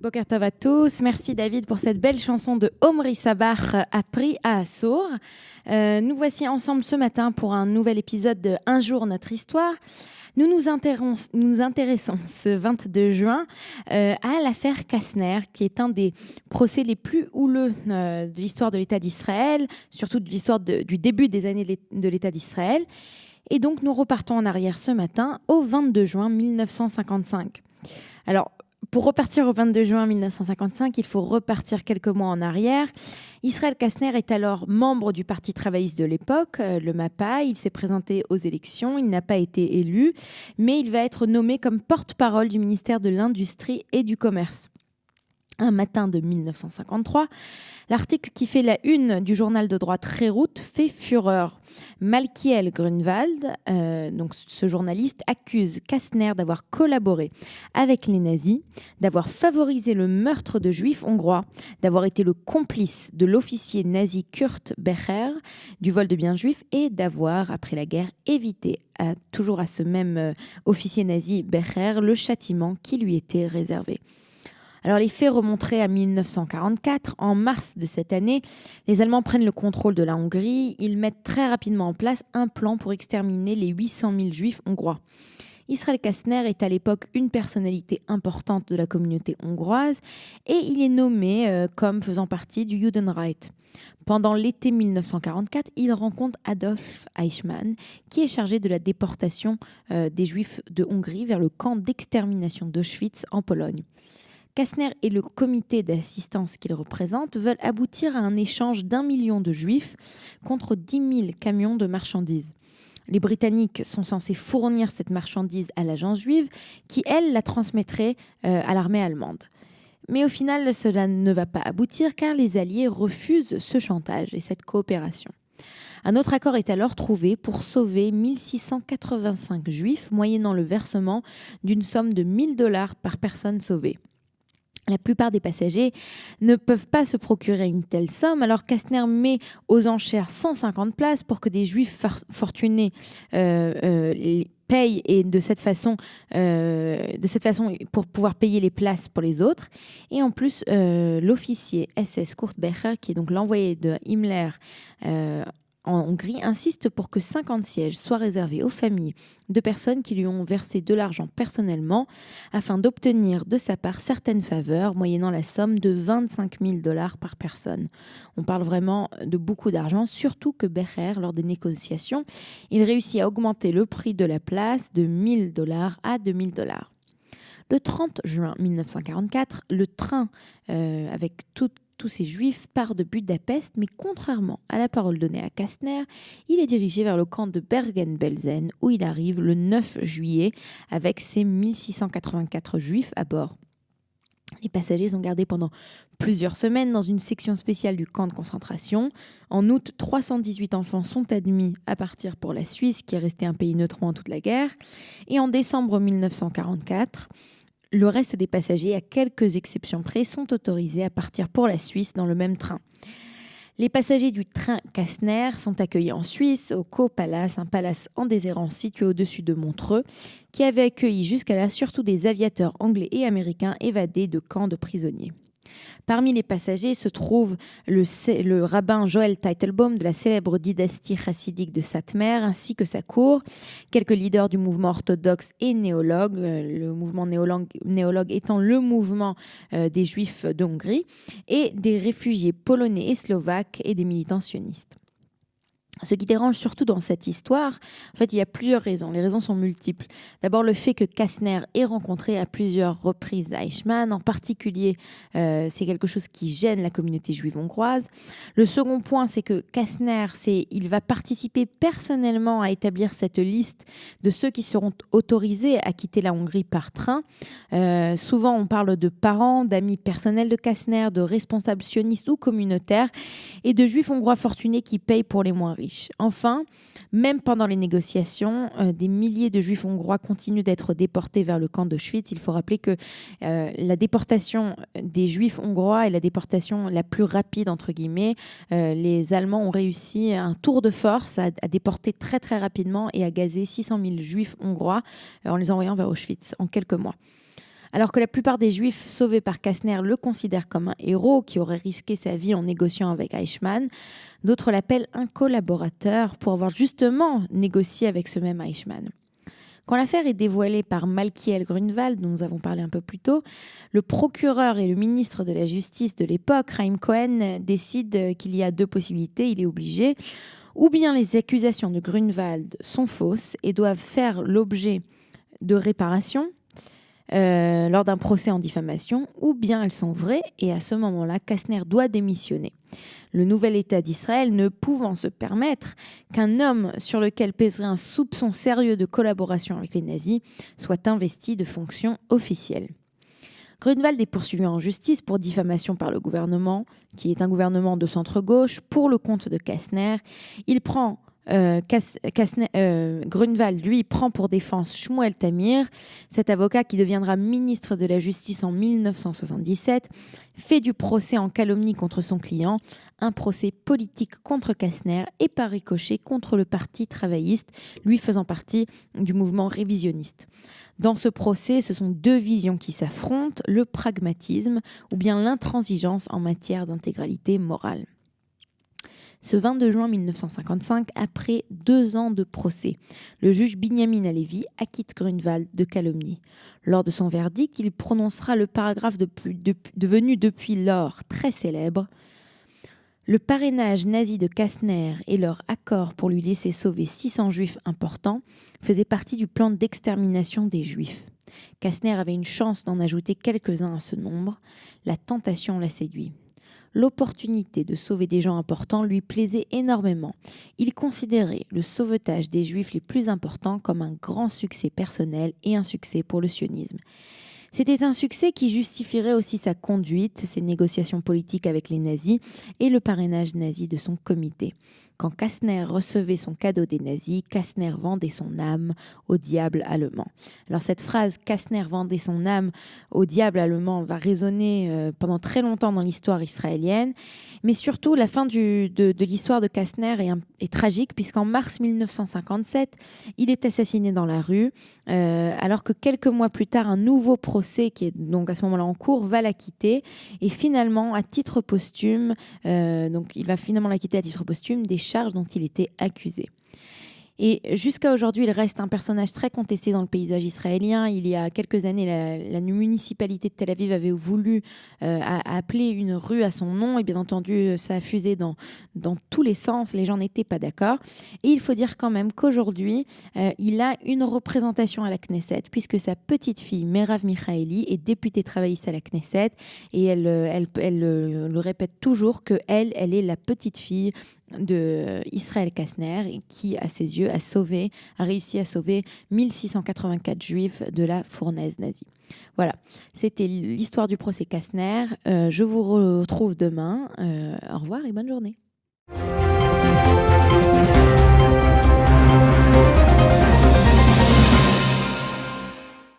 Boker Tov à tous. Merci David pour cette belle chanson de Omri Sabah, appris à Assour. Nous voici ensemble ce matin pour un nouvel épisode de Un jour notre histoire. Nous intéressons ce 22 juin à l'affaire Kastner, qui est un des procès les plus houleux de l'histoire de l'État d'Israël, surtout de l'histoire du début des années de l'État d'Israël. Et donc nous repartons en arrière ce matin au 22 juin 1955. Alors, pour repartir au 22 juin 1955, il faut repartir quelques mois en arrière. Israël Kastner est alors membre du Parti travailliste de l'époque, le MAPA. Il s'est présenté aux élections, il n'a pas été élu, mais il va être nommé comme porte-parole du ministère de l'Industrie et du Commerce. Un matin de 1953, l'article qui fait la une du journal de droite Reroute fait fureur. Malkiel Grunwald, donc ce journaliste, accuse Kastner d'avoir collaboré avec les nazis, d'avoir favorisé le meurtre de juifs hongrois, d'avoir été le complice de l'officier nazi Kurt Becher du vol de biens juifs et d'avoir, après la guerre, évité toujours à ce même officier nazi Becher le châtiment qui lui était réservé. Alors les faits remonteraient à 1944. En mars de cette année, les Allemands prennent le contrôle de la Hongrie. Ils mettent très rapidement en place un plan pour exterminer les 800 000 juifs hongrois. Israël Kastner est à l'époque une personnalité importante de la communauté hongroise et il est nommé comme faisant partie du Judenreich. Pendant l'été 1944, il rencontre Adolf Eichmann, qui est chargé de la déportation des Juifs de Hongrie vers le camp d'extermination d'Auschwitz en Pologne. Kastner et le comité d'assistance qu'il représente veulent aboutir à un échange d'1 million de juifs contre 10 000 camions de marchandises. Les Britanniques sont censés fournir cette marchandise à l'agence juive qui, elle, la transmettrait à l'armée allemande. Mais au final, cela ne va pas aboutir car les Alliés refusent ce chantage et cette coopération. Un autre accord est alors trouvé pour sauver 1685 juifs, moyennant le versement d'une somme de $1 000 par personne sauvée. La plupart des passagers ne peuvent pas se procurer une telle somme, alors Kastner met aux enchères 150 places pour que des juifs fortunés payent et de cette façon pour pouvoir payer les places pour les autres. Et en plus, l'officier SS Kurt Becher, qui est donc l'envoyé de Himmler en Hongrie, insiste pour que 50 sièges soient réservés aux familles de personnes qui lui ont versé de l'argent personnellement afin d'obtenir de sa part certaines faveurs, moyennant la somme de $25 000 par personne. On parle vraiment de beaucoup d'argent, surtout que Becher, lors des négociations, il réussit à augmenter le prix de la place de $1 000 à $2 000. Le 30 juin 1944, le train avec tous ces juifs part de Budapest, mais contrairement à la parole donnée à Kastner, il est dirigé vers le camp de Bergen-Belsen, où il arrive le 9 juillet avec ses 1684 juifs à bord. Les passagers sont gardés pendant plusieurs semaines dans une section spéciale du camp de concentration. En août, 318 enfants sont admis à partir pour la Suisse, qui est resté un pays neutre pendant toute la guerre. Et en décembre 1944, le reste des passagers, à quelques exceptions près, sont autorisés à partir pour la Suisse dans le même train. Les passagers du train Kastner sont accueillis en Suisse, au Kau-Palace, un palace en déshérence situé au-dessus de Montreux, qui avait accueilli jusqu'à là surtout des aviateurs anglais et américains évadés de camps de prisonniers. Parmi les passagers se trouve le rabbin Joël Teitelbaum de la célèbre dynastie chassidique de Satmer, ainsi que sa cour, quelques leaders du mouvement orthodoxe et néologue, le mouvement néologue étant le mouvement des Juifs de Hongrie, et des réfugiés polonais et slovaques et des militants sionistes. Ce qui dérange surtout dans cette histoire, en fait, il y a plusieurs raisons. Les raisons sont multiples. D'abord, le fait que Kastner ait rencontré à plusieurs reprises Eichmann, en particulier, c'est quelque chose qui gêne la communauté juive hongroise. Le second point, c'est que Kastner, il va participer personnellement à établir cette liste de ceux qui seront autorisés à quitter la Hongrie par train. Souvent, on parle de parents, d'amis personnels de Kastner, de responsables sionistes ou communautaires, et de juifs hongrois fortunés qui payent pour les moins riches. Enfin, même pendant les négociations, des milliers de juifs hongrois continuent d'être déportés vers le camp d'Auschwitz. Il faut rappeler que la déportation des juifs hongrois est la déportation la plus rapide, entre guillemets. Les Allemands ont réussi un tour de force à déporter très très rapidement et à gazer 600 000 juifs hongrois en les envoyant vers Auschwitz en quelques mois. Alors que la plupart des Juifs sauvés par Kastner le considèrent comme un héros qui aurait risqué sa vie en négociant avec Eichmann, d'autres l'appellent un collaborateur pour avoir justement négocié avec ce même Eichmann. Quand l'affaire est dévoilée par Malkiel Grunwald, dont nous avons parlé un peu plus tôt, le procureur et le ministre de la Justice de l'époque, Chaim Cohen, décident qu'il y a deux possibilités. Il est obligé, ou bien les accusations de Grunwald sont fausses et doivent faire l'objet de réparation lors d'un procès en diffamation, ou bien elles sont vraies et à ce moment-là, Kastner doit démissionner. Le nouvel État d'Israël ne pouvant se permettre qu'un homme sur lequel pèserait un soupçon sérieux de collaboration avec les nazis soit investi de fonctions officielles. Grunwald est poursuivi en justice pour diffamation par le gouvernement, qui est un gouvernement de centre-gauche, pour le compte de Kastner. Grunwald, lui, prend pour défense Shmuel Tamir, cet avocat qui deviendra ministre de la Justice en 1977, fait du procès en calomnie contre son client, un procès politique contre Kastner et par ricochet contre le Parti travailliste, lui faisant partie du mouvement révisionniste. Dans ce procès, ce sont deux visions qui s'affrontent, le pragmatisme ou bien l'intransigeance en matière d'intégralité morale. Ce 22 juin 1955, après 2 ans de procès, le juge Binyamin Halevi acquitte Grunwald de calomnie. Lors de son verdict, il prononcera le paragraphe devenu depuis lors très célèbre. Le parrainage nazi de Kastner et leur accord pour lui laisser sauver 600 juifs importants faisaient partie du plan d'extermination des juifs. Kastner avait une chance d'en ajouter quelques-uns à ce nombre. La tentation l'a séduit. L'opportunité de sauver des gens importants lui plaisait énormément. Il considérait le sauvetage des Juifs les plus importants comme un grand succès personnel et un succès pour le sionisme. C'était un succès qui justifierait aussi sa conduite, ses négociations politiques avec les nazis et le parrainage nazi de son comité. Quand Kastner recevait son cadeau des nazis, Kastner vendait son âme au diable allemand. Alors cette phrase « Kastner vendait son âme au diable allemand » va résonner pendant très longtemps dans l'histoire israélienne, mais surtout la fin de l'histoire de Kastner est tragique puisqu'en mars 1957, il est assassiné dans la rue, alors que quelques mois plus tard, un nouveau procès qui est donc à ce moment-là en cours va l'acquitter et finalement à titre posthume, il va finalement l'acquitter à titre posthume des charges dont il était accusé. Et jusqu'à aujourd'hui, il reste un personnage très contesté dans le paysage israélien. Il y a quelques années, la municipalité de Tel Aviv avait voulu appeler une rue à son nom. Et bien entendu, ça a fusé dans tous les sens. Les gens n'étaient pas d'accord. Et il faut dire quand même qu'aujourd'hui, il a une représentation à la Knesset, puisque sa petite fille, Merav Michaeli, est députée travailliste à la Knesset. Et elle le répète toujours qu'elle est la petite fille de Israël Kastner qui, à ses yeux, a réussi à sauver 1684 juifs de la fournaise nazie. Voilà, c'était l'histoire du procès Kastner. Je vous retrouve demain. Au revoir et bonne journée.